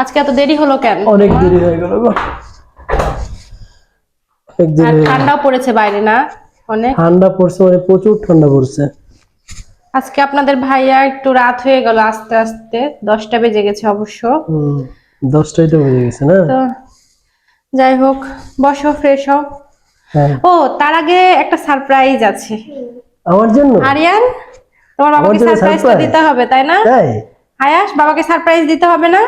আজকে এত দেরি হলো কেন? অনেক দেরি হয়ে গেল গো। অনেক দেরি আর হয়ে গেল। ঠান্ডাও পড়েছে বাইরে না অনেক। ঠান্ডা পড়ছে, মানে প্রচুর ঠান্ডা পড়ছে। আজকে আপনাদের ভাইয়া একটু রাত হয়ে গেল, আস্তে আস্তে 10টা বেজে গেছে অবশ্য। 10টাই তো বেজে গেছে না? তো যাই হোক, বসো, ফ্রেশ হও। হ্যাঁ। ও, তার আগে একটা সারপ্রাইজ আছে। আমার জন্য? আরিয়ান, তোমার আমার বাবাকে জন্য সারপ্রাইজটা সারপ্রাইজ? দিতে হবে তাই না? তাই? আয়াস, বাবাকে সারপ্রাইজ দিতে হবে না?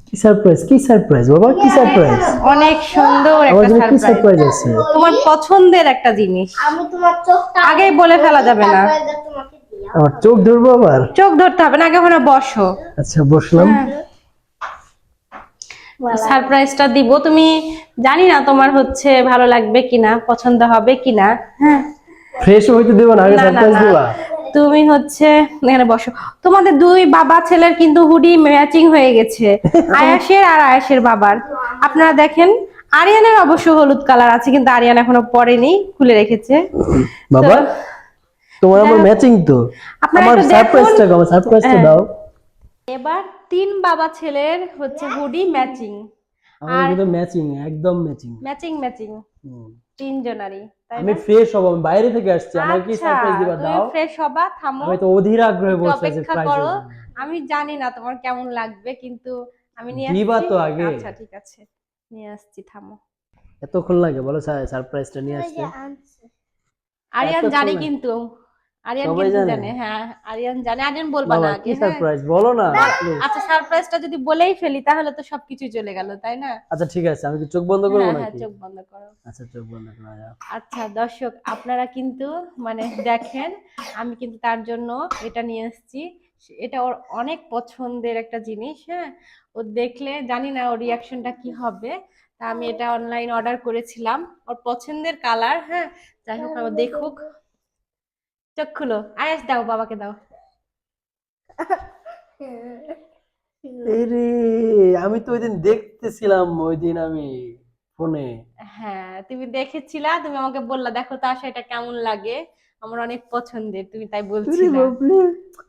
কি সারপ্রাইজ? কি সারপ্রাইজ বাবা? কি সারপ্রাইজ? অনেক সুন্দর আমার একটা জন্য কি সারপ্রাইজ, সারপ্রাইজ আছে? তোমার পছন্দের একটা জিনিস। আমি তোমার চোখটা আগেই বলে ফেলা যাবে না। তারপরে তোমাকে দিই। আমার চোখ ধরবো আবার? চোখ ধরতে হবে না, আগে ওখানে বসো। আচ্ছা, বসলাম। সারপ্রাইজটা দিব, তুমি জানি না তোমার হচ্ছে ভালো লাগবে কিনা, পছন্দ হবে কিনা। হ্যাঁ, ফ্রেশ হইতে দেব না, আগে না না সারপ্রাইজ না, দিবা? তুমি হচ্ছে এখানে বসো। তোমাদের দুই বাবা ছেলের কিন্তু হুডি ম্যাচিং হয়ে গেছে, আয়াসের আর আয়াসের বাবার। আপনারা দেখেন, আরিয়ানের অবশ্য হলুদ কালার আছে, কিন্তু আরিয়ান এখনো পরেনি, খুলে রেখেছে। বাবা, তো তোমার আমার ম্যাচিং তো। আপনারা আমার একটু সারপ্রাইজটা দেখুন। আমার সারপ্রাইজটা হ্যাঁ। দাও। এবার তিন বাবা ছেলের হচ্ছে হুডি ম্যাচিং, আমার আর কিন্তু ম্যাচিং, একদম ম্যাচিং। ম্যাচিং ম্যাচিং তিনজনারই, তাই আমি না? ফ্রেশ হব, আমি বাইরে থেকে আসছি, আমার কি আচ্ছা, সারপ্রাইজ দিবা? তুমি দাও। ফ্রেশ হবা, থামো, আমি তো অধীর আগ্রহে একটু বসে আছি অপেক্ষা প্রাইজের করো। জন্য। আমি জানি না তোমার কেমন লাগবে, কিন্তু আমি নিয়ে দিবা আসছি। তো আগে। আচ্ছা ঠিক আছে, নিয়ে আসছি, থামো। এতক্ষণ লাগে বলো সারপ্রাইজটা নিয়ে আসতে? আরিয়ান এতক্ষণ জানে লাগে? কিন্তু, আরিয়ান সবাই কিন্তু জানে? জানে, হ্যাঁ আরিয়ান জানে। আরিয়ান বলবা না বাবা, কি আগে? হ্যাঁ, সারপ্রাইজ বলো না প্লিজ। আচ্ছা, সারপ্রাইজটা যদি বলেই ফেলি তাহলে তো সবকিছু চলে গেল, তাই না? আচ্ছা ঠিক আছে, আমি কি চোখ বন্ধ করবো হ্যাঁ হ্যাঁ, নাকি? চোখ বন্ধ করো। আচ্ছা, চোখ বন্ধ করা যাও। আচ্ছা দর্শক, আপনারা কিন্তু মানে দেখেন, আমি কিন্তু তার জন্য এটা নিয়ে এসেছি। এটা ওর অনেক পছন্দের একটা জিনিস। হ্যাঁ, ও দেখলে জানি না ওর রিয়াকশনটা কি হবে। তা আমি এটা অনলাইন অর্ডার করেছিলাম, ওর পছন্দের কালার। হ্যাঁ, যাই হোক, ও দেখুক। চোখ খুলো, আয়াস দাও, বাবাকে দাও। এই রে, আমি তো ওই দিন দেখতেছিলাম, ওই দিন আমি ফোনে। হ্যাঁ, তুমি দেখেছিলা, তুমি আমাকে বললা দেখো তো আশা এটা কেমন লাগে, আমার অনেক পছন্দের, তুমি তাই আরে বলছিলা। বাপরে,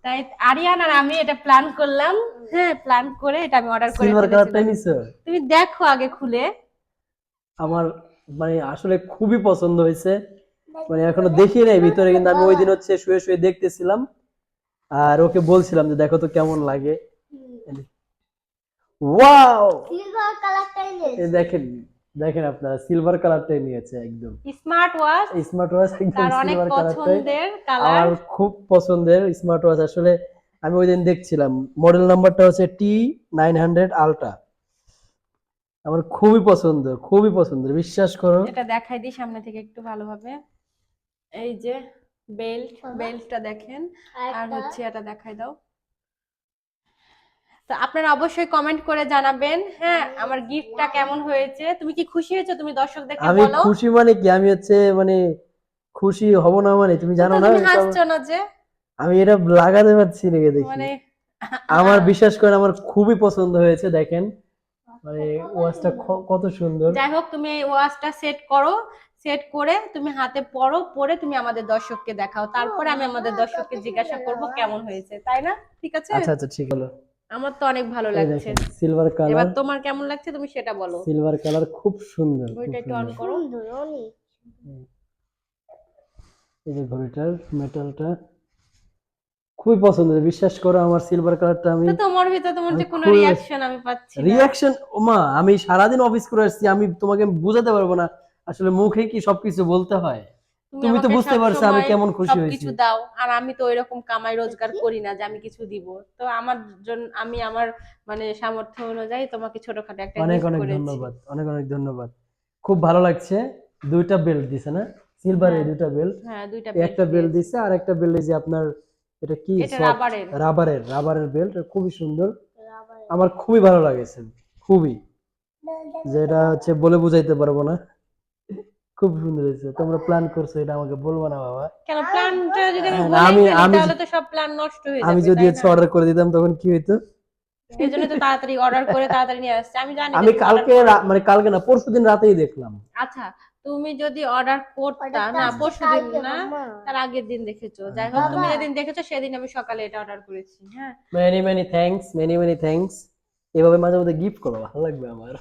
তাই আরিয়ান আর আমি এটা প্ল্যান করলাম। হ্যাঁ, প্ল্যান করে এটা আমি অর্ডার করে সিলভার কালারটাই ফেলেছিলাম। নিছো? তুমি দেখো আগে খুলে। আমার মানে আসলে খুবই পছন্দ হয়েছে। মানে এখনো দেখি নাই ভিতরে, কিন্তু আমি ওই দিন হচ্ছে শুয়ে শুয়ে দেখতেছিলাম, আর ওকে বলছিলাম যে দেখো তো কেমন লাগে। ওয়াও, সিলভার কালারটাই এই দেখেন, দেখেন আপনারা, সিলভার কালারটাই নিয়েছে একদম। স্মার্ট ওয়াচ, স্মার্ট ওয়াচ একদম তার অনেক সিলভার কালারটাই। পছন্দের কালার। আমার খুব পছন্দের স্মার্ট ওয়াচ আসলে। আমি ওই দিন দেখছিলাম, মডেল নাম্বারটা হচ্ছে T900 আলট্রা। আমার খুবই পছন্দ, খুবই পছন্দের, বিশ্বাস করো। এটা দেখাই দিই সামনে থেকে একটু ভালোভাবে। এই যে বেল্টটা দেখেন, আর হচ্ছে এটা দেখাই দাও। তো আপনারা অবশ্যই কমেন্ট করে জানাবেন, হ্যাঁ, আমার গিফটটা কেমন হয়েছে। তুমি কি খুশি হয়েছো? তুমি দর্শকদেরকে আমি বলো। খুশি মানে কি, আমি হচ্ছে মানে খুশি হব না মানে, তুমি তো জানো না তুমি এটা হাসছো না যে? আমি এটা লাগাতে পারছি না, দেখি। মানে আমার বিশ্বাস করেন, আমার খুবই পছন্দ হয়েছে, দেখেন মানে ওয়াচটা কত সুন্দর। যাই হোক, তুমি এই ওয়াচটা সেট করো, সেট করে তুমি হাতে পরো, পরে তুমি আমাদের দর্শককে দেখাও, তারপরে আমি আমাদের দর্শককে জিজ্ঞাসা করব কেমন হয়েছে, তাই না? ঠিক আছে, আচ্ছা আচ্ছা, ঠিক হলো। আমার তো অনেক ভালো এই লাগছে। দেখেন, সিলভার এবার কালার। তোমার কেমন লাগছে তুমি সেটা বলো। সিলভার কালার খুব সুন্দর, খুব ঘড়িটা একটু অন সুন্দর। করো। সুন্দর অনেক। এই যে ঘড়িটার মেটালটা খুবই পছন্দের, বিশ্বাস করো। আমার সিলভার কালারটা আমি তো তোমার ভিতরে তোমার আমি যে কোনো খুবই রিয়াকশন আমি পাচ্ছি না। রিয়াকশন। ওমা, আমি সারাদিন অফিস করে আসছি, আমি তোমাকে বুঝাতে পারবো না আসলে, মুখে কি সবকিছু বলতে হয়। তুমি তুমি তো আমাকে বুঝতে সব পারছো আমি সময় কেমন খুশি হয়েছি। সবকিছু দাও, আর আমি তো ওইরকম কামাই রোজগার করি না যে আমি কিছু দিব। তো আমার জন্য আমি আমার মানে সামর্থ্য অনুযায়ী তোমাকে ছোটখাটো একটা অনেক গিফট অনেক করেছি। ধন্যবাদ, অনেক অনেক ধন্যবাদ। খুব ভালো লাগছে। দুইটা বেল্ট দিছে না? সিলভারের হ্যাঁ দুইটা বেল্ট। হ্যাঁ, দুইটা বেল্ট একটা বেল্ট দিয়েছি। দিছে, আর একটা বেল্ট যে আপনার, এটা কি এটা সফট রাবারের। রাবারের বেল্ট, খুবই সুন্দর। আমার খুবই ভালো লাগেছে, খুবই, যেটা হচ্ছে বলে বুঝাইতে পারবো না। খুব সুন্দর হয়েছে। তোমরা প্ল্যান করছো, এটা আমাকে বলবো না বাবা? কেন, প্ল্যানটা যদি আমি না, বলেই আমি ফেলি আমি তাহলে তো সব প্ল্যান নষ্ট হয়ে আমি যাবে, যদি তাই হচ্ছে না? অর্ডার করে দিতাম তখন কি হইতো? এই জন্য তো তাড়াতাড়ি অর্ডার করে তাড়াতাড়ি নিয়ে আসছি, আমি জানি যে আমি তুমি অর্ডার কালকে করো। মানে কালকে না, পরশুদিন রাতেই দেখলাম। আচ্ছা, তুমি যদি অর্ডার করতা অর্ডারটা না, আজকে পরশুদিন কালকে না, মামা। তার আগের দিন দেখেছো। যাই হোক, তুমি বাবা। যেদিন দেখেছো সেদিন আমি সকালে এটা অর্ডার করেছি। হ্যাঁ, many many thanks, many many thanks. এভাবে মাঝে মধ্যে গিফট করো, ভালো লাগবে আমার।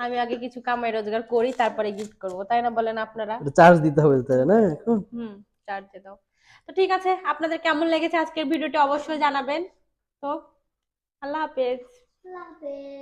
আমি আগে কিছু কামাই রোজগার করি, তারপরে গিফট করব, তাই না বলেন আপনারা? চার্জ দিতে হবে তাই না এখন? হুম, চার্জে দাও। তো ঠিক আছে, আপনাদের কেমন লেগেছে আজকের ভিডিওটি অবশ্যই জানাবেন। তো আল্লাহ হাফেজ। আল্লাহ হাফেজ।